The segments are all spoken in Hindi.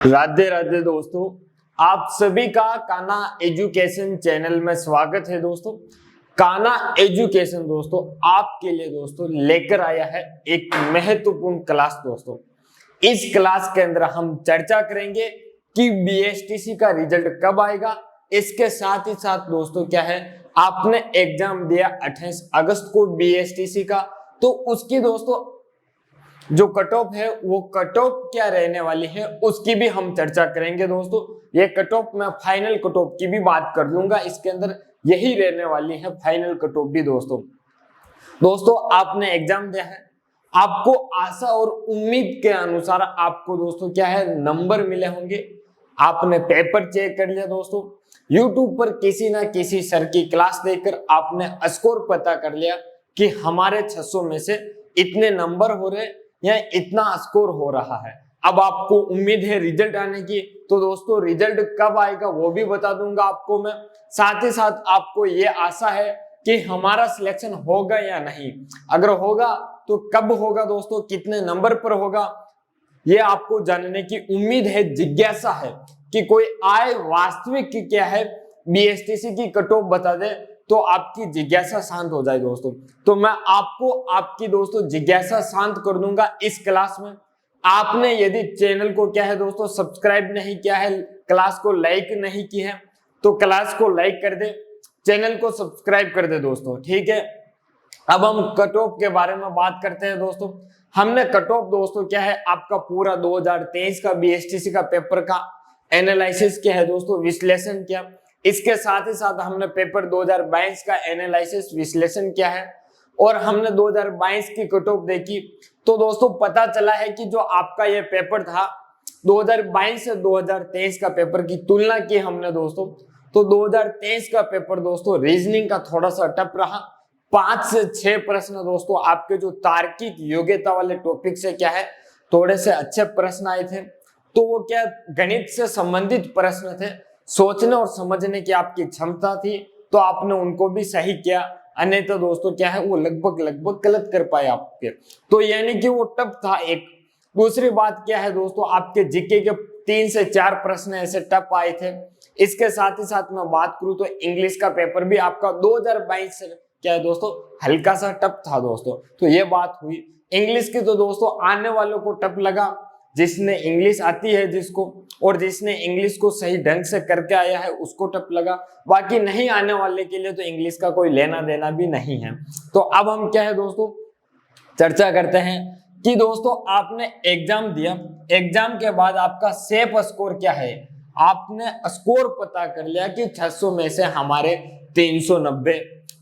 राधे राधे दोस्तों, आप सभी का कान्हा एजुकेशन चैनल में स्वागत है। दोस्तों, कान्हा एजुकेशन दोस्तों आपके लिए दोस्तों लेकर आया है एक महत्वपूर्ण क्लास। दोस्तों, इस क्लास के अंदर हम चर्चा करेंगे कि बीएसटीसी का रिजल्ट कब आएगा। इसके साथ ही साथ दोस्तों क्या है, आपने एग्जाम दिया 28 अगस्त को बीएसटीसी का, तो उसकी दोस्तों जो कट ऑफ है वो कट ऑफ क्या रहने वाली है उसकी भी हम चर्चा करेंगे। दोस्तों, ये कट ऑफ मैं फाइनल कट ऑफ की भी बात कर लूंगा, इसके अंदर यही रहने वाली है फाइनल कट ऑफ भी। दोस्तों आपने एग्जाम दिया है, आपको आशा और उम्मीद के अनुसार आपको दोस्तों क्या है नंबर मिले होंगे। आपने पेपर चेक कर लिया दोस्तों, यूट्यूब पर किसी ना किसी सर की क्लास देखकर आपने स्कोर पता कर लिया कि हमारे 600 में से इतने नंबर हो रहे या इतना स्कोर हो रहा है। अब आपको उम्मीद है रिजल्ट आने की, तो दोस्तों रिजल्ट कब आएगा वो भी बता दूंगा आपको मैं। साथ ही साथ आपको ये आशा है कि हमारा सिलेक्शन होगा या नहीं, अगर होगा तो कब होगा दोस्तों, कितने नंबर पर होगा, ये आपको जानने की उम्मीद है, जिज्ञासा है कि कोई आए वास्तविक की क्या है बीएसटीसी की कट ऑफ बता दे तो आपकी जिज्ञासा शांत हो जाए। दोस्तों, तो मैं आपको आपकी दोस्तों जिज्ञासा शांत कर दूंगा इस क्लास में। आपने यदि चैनल को क्या है दोस्तों सब्सक्राइब नहीं किया है, क्लास को लाइक नहीं की है, तो क्लास को लाइक कर दे, चैनल को सब्सक्राइब कर दे दोस्तों, ठीक है। अब हम कट ऑफ के बारे में बात करते हैं। दोस्तों, हमने कट ऑफ दोस्तों क्या है आपका पूरा 2023 का बीएसटीसी का पेपर का एनालिसिस किया है दोस्तों, विश्लेषण किया। इसके साथ ही साथ हमने पेपर 2022 का एनालिसिस विश्लेषण किया है और हमने 2022 की कट ऑफ देखी। तो दोस्तों पता चला है कि जो आपका ये पेपर था 2022 से 2023 का पेपर की तुलना की हमने दोस्तों, तो 2023 का पेपर दोस्तों रीजनिंग का थोड़ा सा टफ रहा। 5 से 6 प्रश्न दोस्तों आपके जो तार्किक योग्यता वाले टॉपिक से क्या है थोड़े से अच्छे प्रश्न आए थे। तो वो क्या गणित से संबंधित प्रश्न थे, सोचने और समझने की आपकी क्षमता थी, तो आपने उनको भी सही किया। अन्य तो दोस्तों क्या है वो लगभग गलत कर पाए आपके, तो यानी कि वो टफ था एक। दूसरी बात क्या है दोस्तों, आपके जीके के 3 से 4 प्रश्न ऐसे टफ आए थे। इसके साथ ही साथ मैं बात करूं तो इंग्लिश का पेपर भी आपका 2022 से क्या है दोस्तों हल्का सा टफ था दोस्तों, तो ये बात हुई। इंग्लिश की तो दोस्तों आने वालों को टफ लगा, जिसने इंग्लिश आती है जिसको, और जिसने इंग्लिश को सही ढंग से करके आया है उसको टफ लगा। बाकी नहीं आने वाले के लिए तो इंग्लिश का कोई लेना देना भी नहीं है। तो अब हम क्या है दोस्तों चर्चा करते हैं कि दोस्तों आपने एग्जाम दिया, एग्जाम के बाद आपका सेफ स्कोर क्या है। आपने स्कोर पता कर लिया कि 600 में से हमारे 390,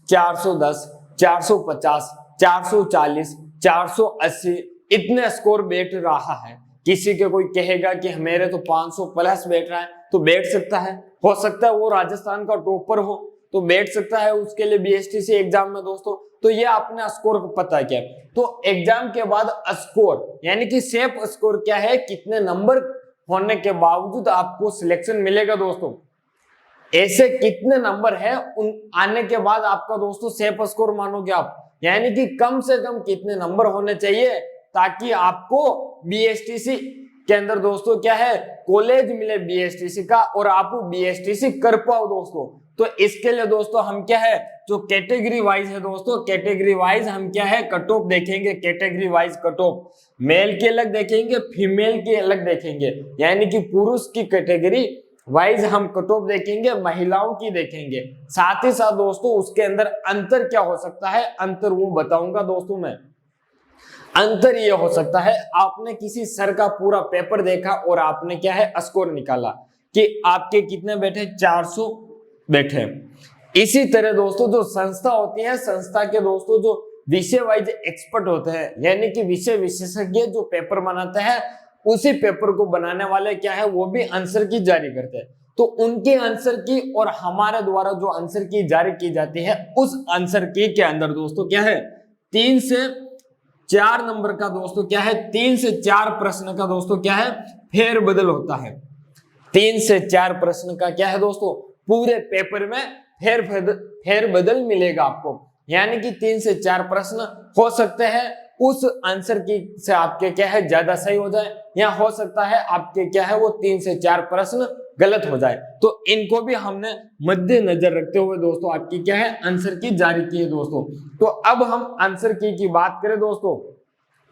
410, 450, 440, 480 इतने स्कोर बैठ रहा है। किसी के कोई कहेगा कि मेरे तो 500 प्लस बैठ रहा है, तो बैठ सकता है, हो सकता है वो राजस्थान का टॉपर हो तो बैठ सकता है उसके लिए बीएसटीसी एग्जाम में दोस्तों। तो ये आपने स्कोर को पता किया, तो एग्जाम के बाद स्कोर यानी कि सेफ स्कोर क्या है, कितने नंबर होने के बावजूद आपको सिलेक्शन मिलेगा दोस्तों, ऐसे कितने नंबर है उन आने के बाद आपका दोस्तों सेफ स्कोर मानोगे आप, यानी कि कम से कम कितने नंबर होने चाहिए ताकि आपको बीएसटीसी के अंदर दोस्तों क्या है कॉलेज मिले बीएसटीसी का और आप बीएसटीसी कर पाओ दोस्तों। तो इसके लिए दोस्तों हम क्या है जो कैटेगरी वाइज है दोस्तों, कैटेगरी वाइज हम क्या है कट ऑफ देखेंगे। Category wise cut of male की अलग देखेंगे, फीमेल की अलग देखेंगे, यानी कि पुरुष की कैटेगरी वाइज हम कट ऑफ देखेंगे, महिलाओं की देखेंगे। साथ ही साथ दोस्तों उसके अंदर अंतर क्या हो सकता है, अंतर वो बताऊंगा दोस्तों मैं। अंतर ये हो सकता है आपने किसी सर का पूरा पेपर देखा और आपने क्या है स्कोर निकाला कि आपके कितने बैठे 400 बैठे। इसी तरह दोस्तों जो संस्था होती है, संस्था के दोस्तों जो विषय वाइज एक्सपर्ट होते हैं यानी कि विषय विशेषज्ञ जो पेपर बनाते हैं, उसी पेपर को बनाने वाले क्या है वो भी आंसर की जारी करते हैं। तो उनके आंसर की और हमारे द्वारा जो आंसर की जारी की जाती है उस आंसर की के अंदर दोस्तों क्या है 3 से 4 नंबर का दोस्तों क्या है 3 से 4 प्रश्न का दोस्तों क्या है फेरबदल होता है। 3 से 4 प्रश्न का क्या है दोस्तों पूरे पेपर में फेरबदल मिलेगा आपको, यानी कि 3 से 4 प्रश्न हो सकते हैं उस आंसर की से आपके क्या है ज्यादा सही हो जाए, या हो सकता है आपके क्या है वो 3 से 4 प्रश्न गलत हो जाए। तो इनको भी हमने मद्देनजर रखते हुए दोस्तों आपकी क्या है आंसर की जारी की है दोस्तों। तो अब हम आंसर की बात करें दोस्तों,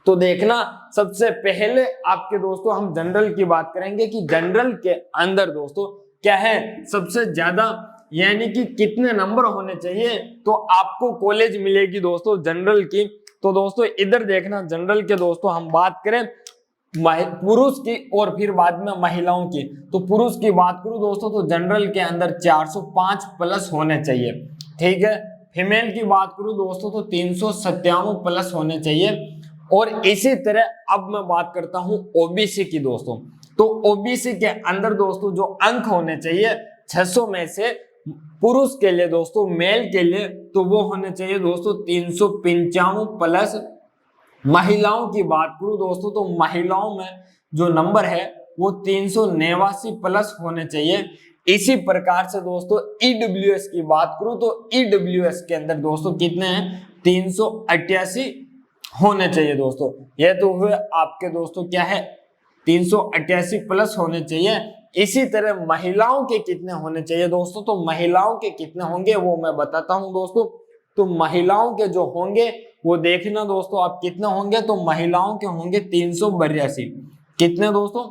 तो देखना सबसे पहले आपके दोस्तों हम जनरल की बात करेंगे कि जनरल के अंदर दोस्तों क्या है सबसे ज्यादा यानी कि कितने नंबर होने चाहिए तो आपको कॉलेज मिलेगी दोस्तों जनरल की। तो दोस्तों इधर देखना जनरल के दोस्तों हम बात करें पुरुष की और फिर बाद में महिलाओं की। तो पुरुष की बात करूं दोस्तों तो जनरल के अंदर 405 प्लस होने चाहिए, ठीक है। फीमेल की बात करूं दोस्तों तो 397 प्लस होने चाहिए। और इसी तरह अब मैं बात करता हूं ओबीसी की दोस्तों। तो ओबीसी के अंदर दोस्तों जो अंक होने चाहिए 600 में से पुरुष के लिए दोस्तों मेल के लिए तो वो होने चाहिए दोस्तों 395 प्लस। महिलाओं की बात करूं दोस्तों तो महिलाओं में जो नंबर है वो 389 प्लस होने चाहिए। इसी प्रकार से दोस्तों ईडब्ल्यूएस की बात करूं तो ईडब्ल्यूएस के अंदर दोस्तों कितने हैं 388 होने चाहिए दोस्तों। ये तो हुए आपके दोस्तों क्या है 388 प्लस होने चाहिए। इसी तरह महिलाओं के कितने होने चाहिए दोस्तों, तो महिलाओं के कितने होंगे वो मैं बताता हूं दोस्तों। तो महिलाओं के जो होंगे वो देखना दोस्तों आप कितने होंगे, तो महिलाओं के होंगे 382। कितने दोस्तों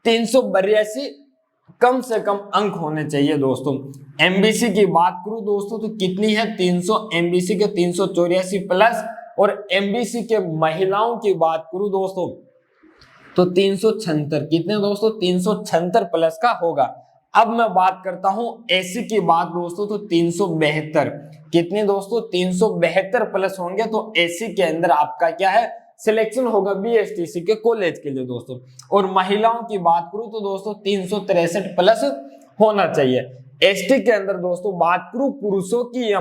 382 कम से कम अंक होने चाहिए दोस्तों। एमबीसी की बात करूं दोस्तों तो कितनी है 300, एमबीसी के 384 प्लस। और एमबीसी के महिलाओं की बात करूं दोस्तों तो 376। कितने दोस्तों 376 प्लस का होगा। अब मैं बात करता हूं एसी की बात दोस्तों तो 372। कितने दोस्तों 372 प्लस होंगे तो एसी के अंदर आपका क्या है सिलेक्शन होगा बीएसटीसी के कॉलेज के लिए दोस्तों। और महिलाओं की बात करूं तो दोस्तों 363 प्लस होना चाहिए। एसटी के अंदर दोस्तों बात करूं पुरुषों की या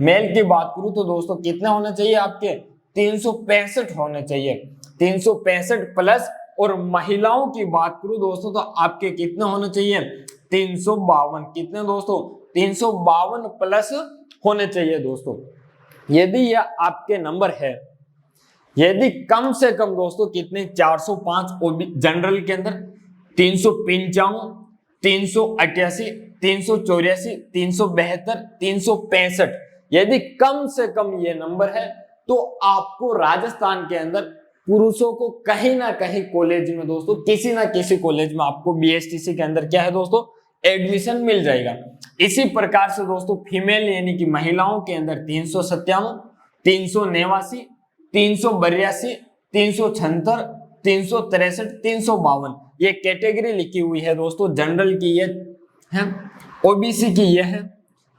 मेल की बात करूं तो दोस्तों कितने होने चाहिए आपके 365 होने चाहिए, 365 प्लस। और महिलाओं की बात करूं दोस्तों तो आपके कितने होने चाहिए 352। कितने दोस्तों 352 प्लस होने चाहिए दोस्तों। यदि यह आपके नंबर है, यदि कम से कम दोस्तों कितने 405 जनरल के अंदर 395, 388, 384, 372, 365 यदि कम से कम ये नंबर है तो आपको राजस्थान के अंदर पुरुषों को कहीं ना कहीं कॉलेज में दोस्तों किसी ना किसी कॉलेज में आपको बीएसटीसी के अंदर क्या है दोस्तों एडमिशन मिल जाएगा। इसी प्रकार से दोस्तों फीमेल यानी कि महिलाओं के अंदर 397, 389, 382, 376, 363, 352 ये कैटेगरी लिखी हुई है दोस्तों। जनरल की ये है, ओबीसी की ये है,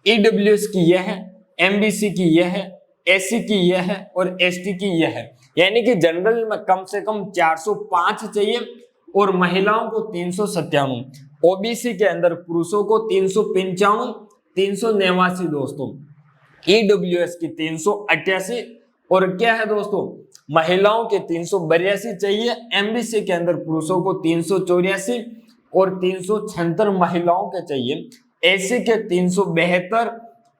ईडब्ल्यूएस की ये है, एमबीसी की ये है, एससी की ये है और एसटी की ये है। यानी कि जनरल में कम से कम 405 चाहिए और महिलाओं को 397। ओबीसी के अंदर पुरुषों को 395, 389 दोस्तों, ईडब्ल्यूएस की 388 और क्या है दोस्तों महिलाओं के 382 चाहिए। एमबीसी के अंदर पुरुषों को 384 और 376 महिलाओं के चाहिए। एससी के 372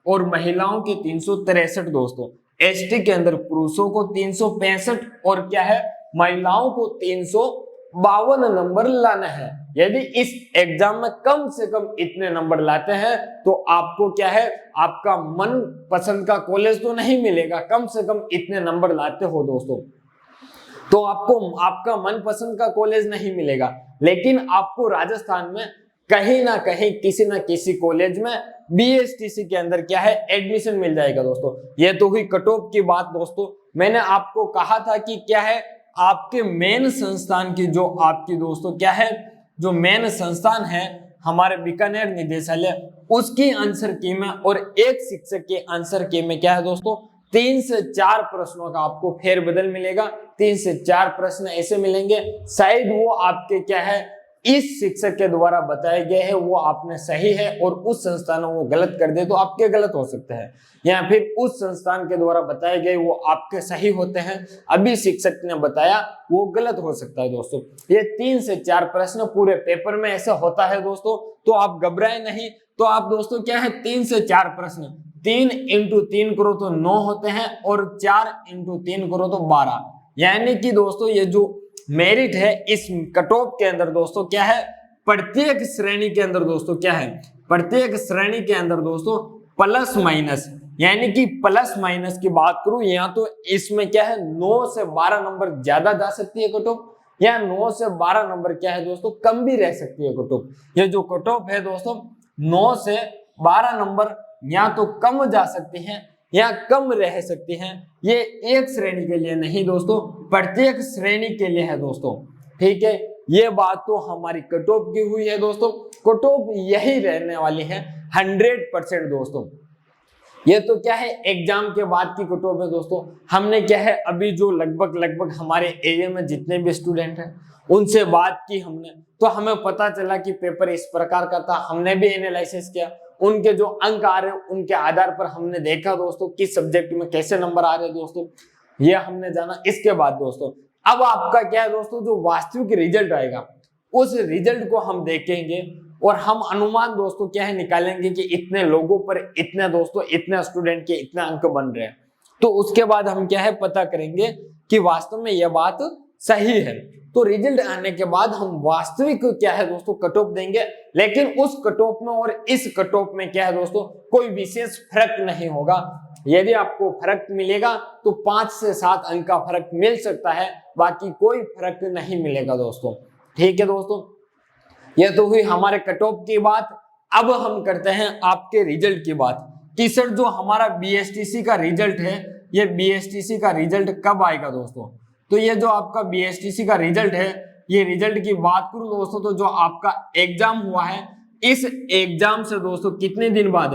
और महिलाओं के 363 दोस्तों। एसटी के अंदर पुरुषों को 365 और क्या है महिलाओं को 352 नंबर लाना है। यदि इस एग्जाम में कम से कम इतने नंबर लाते हैं तो आपको क्या है आपका मन पसंद का कॉलेज तो नहीं मिलेगा, कम से कम इतने नंबर लाते हो दोस्तों तो आपको आपका मन पसंद का कॉलेज नहीं मिलेगा, लेकिन आपको राजस्थान में कहीं ना कहीं किसी ना किसी कॉलेज में बीएसटीसी के अंदर क्या है एडमिशन मिल जाएगा दोस्तों। ये तो हुई कट ऑफ की बात दोस्तों। मैंने आपको कहा था कि क्या है आपके मेन संस्थान की जो आपकी दोस्तों क्या है जो मेन संस्थान है हमारे बीकानेर निदेशालय उसकी आंसर की में और एक शिक्षक के आंसर की में क्या है दोस्तों 3 से 4 प्रश्नों का आपको फेरबदल मिलेगा। 3 से 4 प्रश्न ऐसे मिलेंगे, शायद वो आपके क्या है इस शिक्षक के द्वारा बताए गए हैं वो आपने सही है और उस संस्थान में वो गलत कर दे तो आपके गलत हो सकते हैं, या फिर उस संस्थान के द्वारा बताए गए वो आपके सही होते हैं, अभी शिक्षक ने बताया वो गलत हो सकता है दोस्तों। ये 3 से 4 प्रश्न पूरे पेपर में ऐसा होता है दोस्तों, तो आप घबराए नहीं। तो आप दोस्तों क्या है 3 से 4 प्रश्न 3 इंटू 3 करो तो 9 होते हैं और 4 इंटू 3 करो तो 12। यानी कि दोस्तों ये जो मेरिट है इस कट ऑफ के अंदर दोस्तों क्या है, प्रत्येक श्रेणी के अंदर दोस्तों क्या है, प्रत्येक श्रेणी के अंदर दोस्तों प्लस माइनस, यानी कि प्लस माइनस की बात करूं या तो इसमें क्या है 9 से 12 नंबर ज्यादा जा सकती है कट ऑफ, या 9 से 12 नंबर क्या है दोस्तों कम भी रह सकती है कट ऑफ। ये जो कट ऑफ है दोस्तों 9 से 12 नंबर या तो कम जा सकती हैं या कम रह सकती हैं। ये एक श्रेणी के लिए नहीं दोस्तों, प्रत्येक श्रेणी के लिए है दोस्तों। ठीक है, ये बात तो हमारी कट ऑफ की हुई है दोस्तों। कट ऑफ यही रहने वाली है 100% दोस्तों। ये तो क्या है एग्जाम के बाद की कट ऑफ है दोस्तों। हमने क्या है अभी जो लगभग हमारे एरिया में जितने भी स्टूडेंट हैं उनसे बात की हमने, तो हमें पता चला कि पेपर इस प्रकार का था। हमने भी एनालिसिस किया, उनके जो अंक आ रहे उनके आधार पर हमने देखा दोस्तों किस सब्जेक्ट में कैसे नंबर आ रहे दोस्तों, ये हमने जाना। इसके बाद दोस्तों अब आपका क्या है दोस्तों, जो वास्तविक रिजल्ट आएगा उस रिजल्ट को हम देखेंगे और हम अनुमान दोस्तों क्या है निकालेंगे कि इतने लोगों पर इतने दोस्तों इतने स्टूडेंट के इतने अंक बन रहे हैं। तो उसके बाद हम क्या है पता करेंगे कि वास्तव में यह बात सही है। तो रिजल्ट आने के बाद हम वास्तविक क्या है दोस्तों कट ऑफ देंगे, लेकिन उस कट ऑफ में और इस कट ऑफ में क्या है दोस्तों कोई विशेष फर्क नहीं होगा। यदि आपको फर्क मिलेगा तो 5 से 7 अंक का फर्क मिल सकता है, बाकी कोई फर्क नहीं मिलेगा दोस्तों। ठीक है दोस्तों, यह तो हुई हमारे कट ऑफ की बात। अब हम करते हैं आपके रिजल्ट की बात कि सर जो हमारा बीएसटीसी का रिजल्ट है, ये बीएसटीसी का रिजल्ट कब आएगा दोस्तों। तो ये जो आपका बीएसटीसी का रिजल्ट है, ये रिजल्ट की बात करूं दोस्तों तो जो आपका एग्जाम हुआ है, इस एग्जाम से दोस्तों कितने दिन बाद,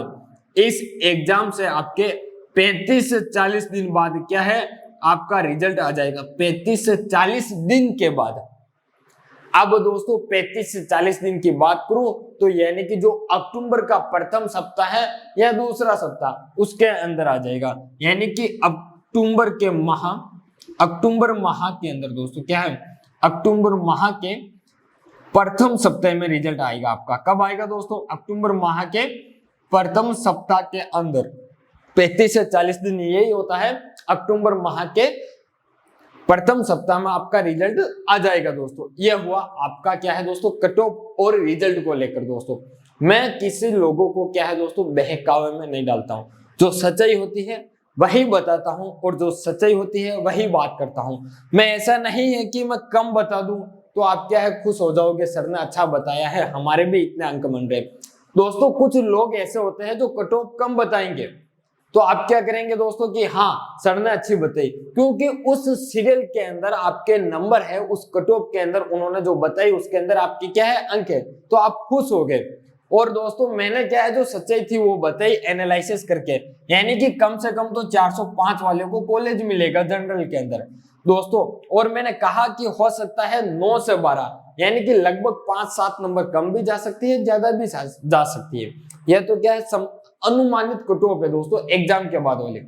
इस एग्जाम से आपके 35 से 40 दिन बाद क्या है आपका रिजल्ट आ जाएगा। 35 से 40 दिन के बाद। अब दोस्तों 35 से 40 दिन की बात करूं तो यानी कि जो अक्टूबर का प्रथम सप्ताह है या दूसरा सप्ताह उसके अंदर आ जाएगा। यानी कि अक्टूबर माह के अंदर दोस्तों क्या है, अक्टूबर माह के प्रथम सप्ताह में रिजल्ट आएगा आपका। कब आएगा दोस्तों, अक्टूबर माह के प्रथम सप्ताह के अंदर। 35 से 40 दिन यही होता है, अक्टूबर माह के प्रथम सप्ताह में आपका रिजल्ट आ जाएगा दोस्तों। यह हुआ आपका क्या है दोस्तों कट ऑफ और रिजल्ट को लेकर दोस्तों। मैं किसी लोगों को क्या है दोस्तों बहकावे में नहीं डालता हूं, जो सच्चाई होती है वही बताता हूं और जो सच्चाई होती है वही बात करता हूं। मैं ऐसा नहीं है कि मैं कम बता दूं तो आप क्या है खुश हो जाओगे, सर ने अच्छा बताया है हमारे भी इतने अंक बन रहे। दोस्तों कुछ लोग ऐसे होते हैं जो कट ऑफ कम बताएंगे, तो आप क्या करेंगे दोस्तों कि हाँ सर ने अच्छी बताई, क्योंकि उस सीरियल के अंदर आपके नंबर है, उस कट ऑफ के अंदर उन्होंने जो बताई उसके अंदर आपकी क्या है अंक है, तो आप खुश हो गए। और दोस्तों मैंने क्या है जो सच्चाई थी वो बताई एनालिसिस करके, यानी कि कम से कम तो 405 वाले को कॉलेज मिलेगा जनरल के अंदर दोस्तों। और मैंने कहा कि हो सकता है 9 से 12, यानी कि लगभग 5-7 नंबर कम भी जा सकती है, ज्यादा भी जा सकती है। यह तो क्या है अनुमानित कट ऑफ है दोस्तों एग्जाम के बाद वाले।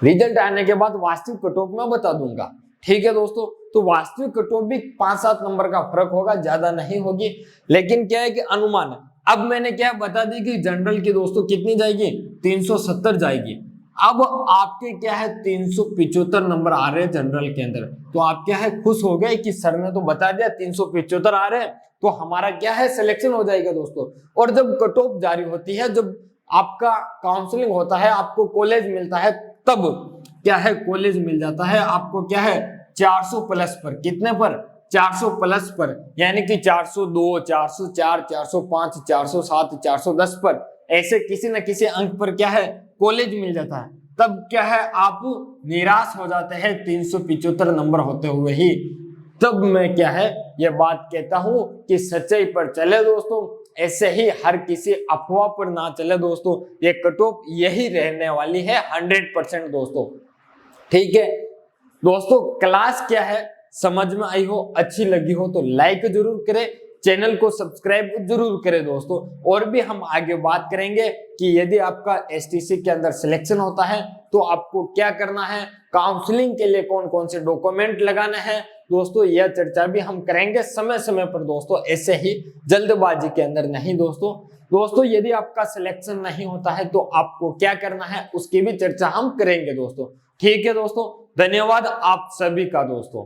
रिजल्ट आने के बाद वास्तविक कट ऑफ मैं बता दूंगा। ठीक है दोस्तों, तो वास्तविक कट ऑफ भी 5-7 नंबर का फर्क होगा, ज्यादा नहीं होगी, लेकिन क्या है कि अनुमान है। अब मैंने क्या बता दी कि जनरल की दोस्तों कितनी जाएगी, 370 जाएगी। अब आपके क्या है 375 नंबर आ रहे हैं जनरल के अंदर, तो आप क्या है खुश हो गए कि सर ने तो बता दिया 375 आ रहे हैं, तो हमारा क्या है सिलेक्शन हो जाएगा दोस्तों। और जब कट ऑफ जारी होती है, जब आपका काउंसलिंग होता है, आपको कॉलेज मिलता है, तब क्या है कॉलेज मिल जाता है आपको क्या है 400 प्लस पर। कितने पर, 400 प्लस पर, यानी कि 402, 404, 405, 407, 410 पर, ऐसे किसी न किसी अंक पर क्या है कॉलेज मिल जाता है। तब क्या है आप निराश हो जाते हैं 375 नंबर होते हुए ही। तब मैं क्या है ये बात कहता हूं कि सच्चाई पर चले दोस्तों, ऐसे ही हर किसी अफवाह पर ना चले दोस्तों। ये कट ऑफ यही रहने वाली है 100% दोस्तों। ठीक है दोस्तों, क्लास क्या है समझ में आई हो, अच्छी लगी हो तो लाइक जरूर करें, चैनल को सब्सक्राइब जरूर करें दोस्तों। और भी हम आगे बात करेंगे कि यदि आपका एसटीसी के अंदर सिलेक्शन होता है तो आपको क्या करना है, काउंसलिंग के लिए कौन कौन से डॉक्यूमेंट लगाने हैं, दोस्तों यह चर्चा भी हम करेंगे समय समय पर दोस्तों, ऐसे ही जल्दबाजी के अंदर नहीं दोस्तों यदि आपका सिलेक्शन नहीं होता है तो आपको क्या करना है उसकी भी चर्चा हम करेंगे दोस्तों। ठीक है दोस्तों, धन्यवाद आप सभी का दोस्तों।